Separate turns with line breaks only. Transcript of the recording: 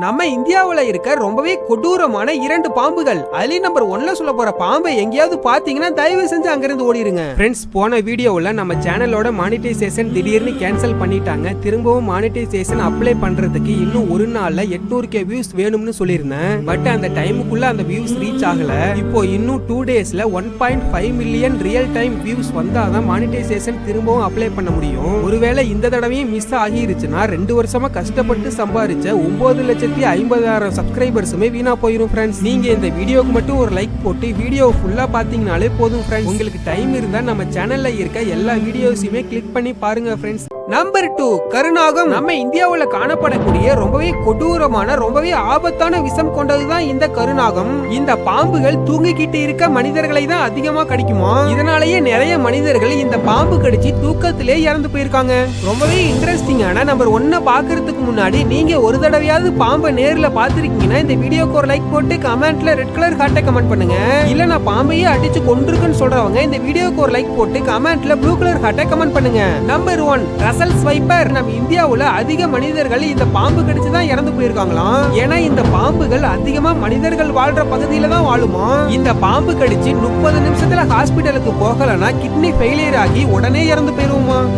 நம்ம இந்தியாவுல இருக்க ரொம்பவே கொடூரமான 2 பாம்புகள். அதுல நம்பர் 1ல சொல்ல போற பாம்பை எங்கேயாவது பாத்தீங்கன்னா தயவு செஞ்சு அங்கிருந்து ஓடிடுங்க. ஃப்ரெண்ட்ஸ், போன வீடியோவில் நம்ம சேனலோட மானிட்டைசேஷன் திடீர்னு கேன்சல் பண்ணிட்டாங்க. திரும்பவும் மானிட்டைசேஷன் அப்ளை பண்றதுக்கு இன்னும் ஒரு நாள்ல 800k வியூஸ் வேணும்னு சொல்லியிருந்தேன். பட் அந்த டைமுக்குள்ள அந்த வியூஸ் ரீச் ஆகல. இப்போ இன்னும் 2 டேஸ்ல 1.5 மில்லியன் ரியல் டைம் வியூஸ் வந்தாதான் மானிட்டைசேஷன் திரும்பவும் அப்ளை பண்ண முடியும். ஒருவேளை இந்த தடவையும் மிஸ் ஆகிருச்சுன்னா 2 வருஷமா கஷ்டப்பட்டு சம்பாதிச்ச 9,50,000 சப்ஸ்கிரைபர்ஸுமே வீணா போயிரும் ஃப்ரெண்ட்ஸ். நீங்க இந்த வீடியோக்கு மட்டும் ஒரு லைக் போட்டு வீடியோ ஃபுல்லா பாத்தீங்கனாலே போதும் ஃப்ரெண்ட்ஸ். உங்களுக்கு டைம் இருந்தா நம்ம சேனல்ல இருக்க எல்லா வீடியோஸையுமே கிளிக் பண்ணி பாருங்க ஃப்ரெண்ட்ஸ். நம்பர் 2, கருநாகம். நம்ம இந்தியாவுல காணப்படக்கூடிய ரொம்பவே கொடூரமான ரொம்பவே ஆபத்தான விஷம் கொண்டதுதான் இந்த கருநாகம். இந்த பாம்புகள் தூங்கிக்கிட்டு இருக்க மனிதர்களை தான் அதிகமா கடிக்குமா. இதனாலேயே நிறைய மனிதர்கள் இந்த பாம்பு கடிச்சு தூக்கத்திலே இறந்து போயிருக்காங்க. ரொம்பவே இன்ட்ரெஸ்டிங்கான நம்பர் 1 பாக்குறதுக்கு முன்னாடி நீங்க ஒரு தடவையாவது பாம்பை நேர்ல பாத்திருக்கீங்கன்னா இந்த வீடியோக்கு ஒரு லைக் போட்டு கமெண்ட்ல ரெட் கலர் ஹார்ட்டை கமெண்ட் பண்ணுங்க. இல்ல நான் பாம்பையே அடிச்சு கொண்டிருக்குன்னு சொல்றவங்க இந்த வீடியோக்கு ஒரு லைக் போட்டு கமெண்ட்ல ப்ளூ கலர் ஹார்ட்டை கமெண்ட் பண்ணுங்க. Number 1, Russell's viper. நம்ம இந்தியாவுல அதிக மனிதர்கள் இந்த பாம்பு கடிச்சுதான் இறந்து போயிருக்காங்களாம். ஏன்னா இந்த பாம்புகள் அதிகமா மனிதர்கள் வாழ்ற பகுதியில தான் வாழுமா. இந்த பாம்பு கடிச்சு 30 நிமிஷத்துல ஹாஸ்பிட்டலுக்கு போகலன்னா கிட்னி ஃபெயிலியர் ஆகி உடனே இறந்து போயிருவோமா.